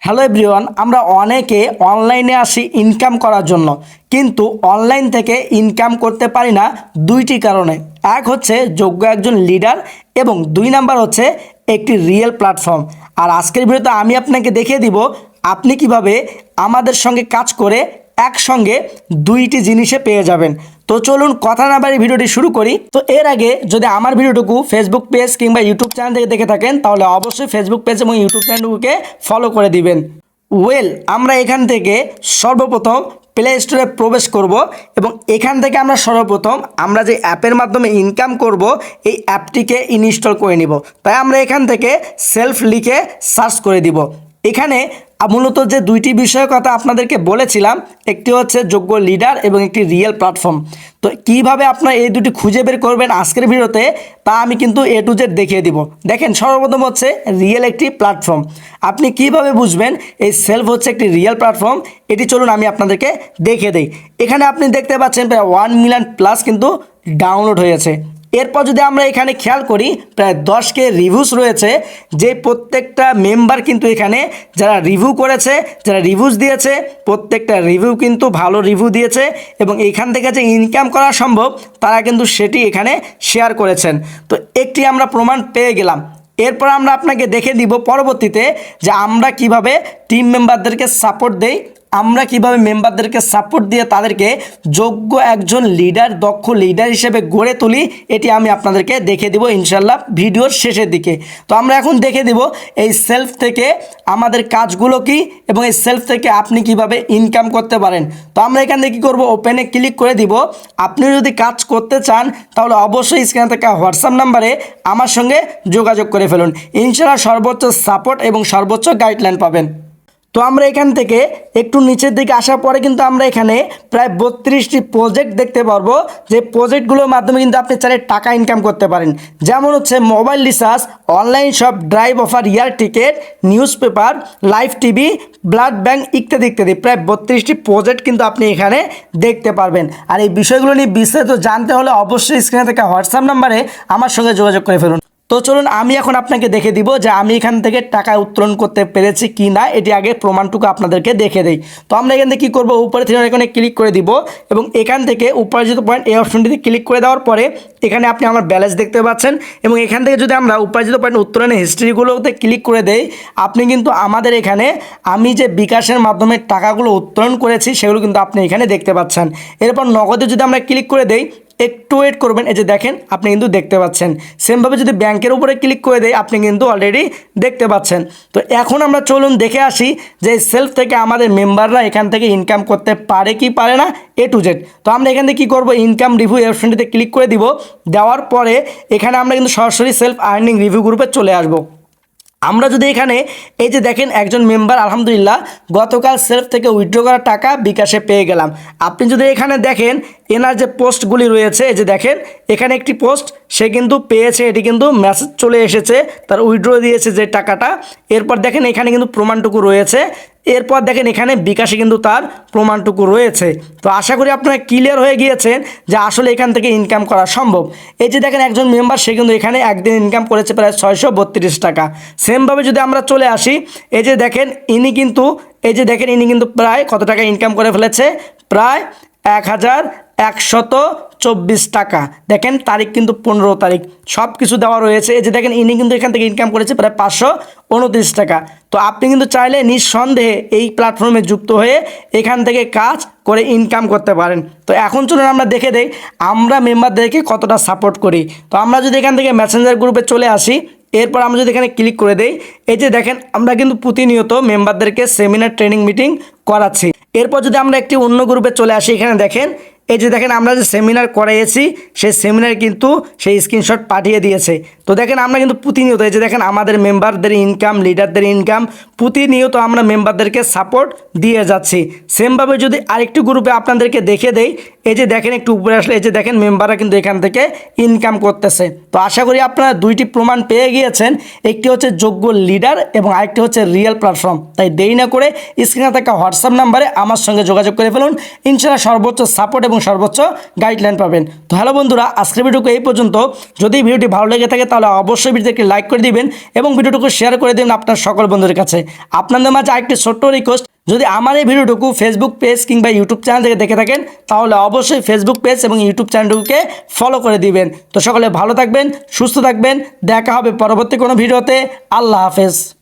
Hello everyone, আমরা অনেকে অনলাইনে আসি ইনকাম করার জন্য, কিন্তু অনলাইন থেকে ইনকাম করতে পারি না দুইটি কারণে। এক হচ্ছে যোগ্য একজন লিডার এবং দুই নাম্বার হচ্ছে একটি রিয়েল প্ল্যাটফর্ম। আর আজকের ভিডিওতে আমি আপনাকে দেখিয়ে দিব আপনি কিভাবে আমাদের সঙ্গে কাজ করে একসঙ্গে দুইটি জিনিসে পেয়ে যাবেন। তো চলুন কথা না বাড়ি ভিডিওটি শুরু করি। তো এর আগে যদি আমার ভিডিওটুকু ফেসবুক পেজ কিংবা ইউটিউব চ্যানেল থেকে দেখে থাকেন তাহলে অবশ্যই ফেসবুক পেজ এবং ইউটিউব চ্যানেলটুকুকে ফলো করে দিবেন। আমরা এখান থেকে সর্বপ্রথম প্লে স্টোরে প্রবেশ করব এবং এখান থেকে আমরা যে অ্যাপের মাধ্যমে ইনকাম করব এই অ্যাপটিকে ইনস্টল করে নিব। তাই আমরা এখান থেকে সেলফ লিখে সার্চ করে দিব। এখানে মূলত যে দুইটি বিষয়ের কথা আপনাদেরকে বলেছিলাম, একটি হচ্ছে যোগ্য লিডার এবং একটি রিয়েল প্ল্যাটফর্ম। তো কিভাবে আপনারা এই দুটি খুঁজে বের করবেন আজকের ভিডিওতে তা আমি কিন্তু A to Z দেখিয়ে দিব। দেখেন, সর্বপ্রথম হচ্ছে রিয়েল একটি প্ল্যাটফর্ম। আপনি কিভাবে বুঝবেন এই সেলফ হচ্ছে একটি রিয়েল প্ল্যাটফর্ম, এটি চলুন আমি আপনাদেরকে দেখিয়ে দিই। এখানে আপনি দেখতে পাচ্ছেন প্রায় 1 মিলিয়ন প্লাস কিন্তু ডাউনলোড হয়েছে। এরপর যদি আমরা এখানে খেয়াল করি, প্রায় 10K রিভিউস রয়েছে, যে প্রত্যেকটা মেম্বার কিন্তু এখানে যারা রিভিউ করেছে, যারা রিভিউস দিয়েছে, প্রত্যেকটা রিভিউ কিন্তু ভালো রিভিউ দিয়েছে এবং এখান থেকে যে ইনকাম করা সম্ভব তারা কিন্তু সেটি এখানে শেয়ার করেছেন। তো একটি আমরা প্রমাণ পেয়ে গেলাম। এরপর আমরা আপনাকে দেখে দিব পরবর্তীতে যে আমরা কিভাবে টিম মেম্বারদেরকে সাপোর্ট দেই, আমরা কিভাবে মেম্বারদেরকে সাপোর্ট দিয়ে তাদেরকে যোগ্য একজন লিডার, দক্ষ লিডার হিসেবে গড়ে তুলি, এটি আমি আপনাদেরকে দেখে দিব ইনশাল্লাহ ভিডিওর শেষের দিকে। তো আমরা এখন দেখে দিব এই সেলফ থেকে আমাদের কাজগুলো কি এবং এই সেলফ থেকে আপনি কিভাবে ইনকাম করতে পারেন। তো আমরা এখান থেকে কী করবো, ওপেনে ক্লিক করে দিব। আপনি যদি কাজ করতে চান তাহলে অবশ্যই স্ক্রিনে থাকা হোয়াটসঅ্যাপ নাম্বারে আমার সঙ্গে যোগাযোগ করে ফেলুন। ইনশাল্লাহ সর্বোচ্চ সাপোর্ট এবং সর্বোচ্চ গাইডলাইন পাবেন। তো আমরা এখান থেকে একটু নিচের দিকে আসার পরে কিন্তু আমরা এখানে প্রায় 32টি প্রজেক্ট দেখতে পারবো, যে প্রজেক্টগুলোর মাধ্যমে কিন্তু আপনি চাইলে টাকা ইনকাম করতে পারেন। যেমন হচ্ছে mobile recharge, online shop, drive offer, air ticket, news paper, live TV, blood bank ইত্যাদি ইত্যাদি প্রায় 32টি প্রজেক্ট কিন্তু আপনি এখানে দেখতে পারবেন। আর এই বিষয়গুলো নিয়ে বিস্তারিত জানতে হলে অবশ্যই স্ক্রিনে থাকা হোয়াটসঅ্যাপ নাম্বারে আমার সঙ্গে যোগাযোগ করে ফেলুন। তো চলুন আমি এখন আপনাকে দেখে দিব যে আমি এখান থেকে টাকা উত্তোলন করতে পেরেছি কি না, এটি আগে প্রমাণটুকু আপনাদেরকে দেখে দেই। তো আমরা এখান থেকে কী করবো, উপরে থেকে এখানে ক্লিক করে দিব এবং এখান থেকে উপার্জিত পয়েন্ট এই অপশনটিতে ক্লিক করে দেওয়ার পরে এখানে আপনি আমার ব্যালেন্স দেখতে পাচ্ছেন এবং এখান থেকে যদি আমরা উপার্জিত পয়েন্ট উত্তোলনের হিস্ট্রিগুলোতে ক্লিক করে দেই, আপনি কিন্তু আমাদের এখানে আমি যে বিকাশের মাধ্যমে টাকাগুলো উত্তোলন করেছি সেগুলো কিন্তু আপনি এখানে দেখতে পাচ্ছেন। এরপর নগদে যদি আমরা ক্লিক করে দেই, একটু ওয়েট করবেন, এই যে দেখেন আপনি কিন্তু দেখতে পাচ্ছেন। সেমভাবে যদি ব্যাংকের উপরে ক্লিক করে দেয় আপনি কিন্তু অলরেডি দেখতে পাচ্ছেন। তো এখন আমরা চলুন দেখে আসি যে সেলফ থেকে আমাদের মেম্বাররা এখান থেকে ইনকাম করতে পারে কি পারে না, A to Z। তো আমরা এখান থেকে কী করবো, ইনকাম রিভিউ অপশনটিতে ক্লিক করে দিব। দেওয়ার পরে এখানে আমরা কিন্তু সরাসরি সেলফ আর্নিং রিভিউ গ্রুপে চলে আসবো। আমরা যদি এখানে এই যে দেখেন একজন মেম্বার আলহামদুলিল্লাহ গতকাল সেলফ থেকে উইথড্র করা টাকা বিকাশে পেয়ে গেলাম। আপনি যদি এখানে দেখেন এনার যে পোস্টগুলি রয়েছে, এই যে দেখেন এখানে একটি পোস্ট সে কিন্তু পেয়েছে, এটি কিন্তু মেসেজ চলে এসেছে, তার উইথড্র দিয়েছে যে টাকাটা। এরপর দেখেন এখানে কিন্তু প্রমাণটুকু রয়েছে। এরপর দেখেন এখানে বিকাশে কিন্তু তার প্রমাণটুকু রয়েছে। তো আশা করি আপনারা ক্লিয়ার হয়ে গিয়েছেন যে আসলে এখান থেকে ইনকাম করা সম্ভব। এই যে দেখেন একজন মেম্বার সে কিন্তু এখানে একদিন ইনকাম করেছে প্রায় 632 টাকা। সেমভাবে যদি আমরা চলে আসি, এই যে দেখেন ইনি কিন্তু প্রায় কত টাকা ইনকাম করে ফেলেছে, প্রায় 1124 টাকা। দেখেন তারিখ কিন্তু 15 তারিখ, সব কিছু দেওয়া রয়েছে। এই যে দেখেন ইনি কিন্তু এখান থেকে ইনকাম করেছে প্রায় 529 টাকা। তো আপনি কিন্তু চাইলে নিঃসন্দেহে এই প্ল্যাটফর্মে যুক্ত হয়ে এখান থেকে কাজ করে ইনকাম করতে পারেন। তো এখন চলুন আমরা দেখে দেই আমরা মেম্বারদেরকে কতটা সাপোর্ট করি। তো আমরা যদি এখান থেকে মেসেঞ্জার গ্রুপে চলে আসি, এরপর আমরা যদি এখানে ক্লিক করে দেই, এই যে দেখেন আমরা কিন্তু প্রতিনিয়ত মেম্বারদেরকে সেমিনার ট্রেনিং মিটিং করাচ্ছি। এরপর যদি আমরা একটি অন্য গ্রুপে চলে আসি, এখানে দেখেন এই যে দেখেন আমরা যে সেমিনার করাইছি সেই সেমিনার কিন্তু সেই স্ক্রিনশট পাঠিয়ে দিয়েছে। তো দেখেন আমরা কিন্তু প্রতিনিয়ত এই যে দেখেন আমাদের মেম্বারদের ইনকাম, লিডারদের ইনকাম, প্রতিনিয়ত আমরা মেম্বারদেরকে সাপোর্ট দিয়ে যাচ্ছি। সেমভাবে যদি আরেকটি গ্রুপে আপনাদেরকে দেখে দেই, এই যে দেখেন একটু উপরে আসলে এই যে দেখেন মেম্বাররা কিন্তু এখান থেকে ইনকাম করতেছে। তো আশা করি আপনারা দুইটি প্রমাণ পেয়ে গিয়েছেন, একটি হচ্ছে যোগ্য লিডার এবং আরেকটি হচ্ছে রিয়েল প্ল্যাটফর্ম। তাই দেরি না করে স্ক্রিনে থাকা হোয়াটসঅ্যাপ নাম্বারে আমার সঙ্গে যোগাযোগ করে ফেলুন, ইনশাআল্লাহ সর্বোচ্চ সাপোর্ট এবং সর্বোচ্চ গাইডলাইন পাবেন। তো হ্যালো বন্ধুরা, আজকের ভিডিওকে এই পর্যন্ত। যদি ভিডিওটি ভালো লেগে থাকে তাহলে অবশ্যই ভিডিওতে একটি লাইক করে দিবেন এবং ভিডিওটুকু শেয়ার করে দিন আপনার সকল বন্ধুদের কাছে। আপনাদের মাঝে আরেকটি ছোট্ট রিকোয়েস্ট, যদি আমার এই ভিডিওটুকু ফেসবুক পেজ কিংবা ইউটিউব চ্যানেল থেকে দেখে থাকেন তাহলে অবশ্যই ফেসবুক পেজ এবং ইউটিউব চ্যানেলটুকুকে ফলো করে দিবেন। তো সকলে ভালো থাকবেন, সুস্থ থাকবেন, দেখা হবে পরবর্তী কোনো ভিডিওতে। আল্লাহ হাফেজ।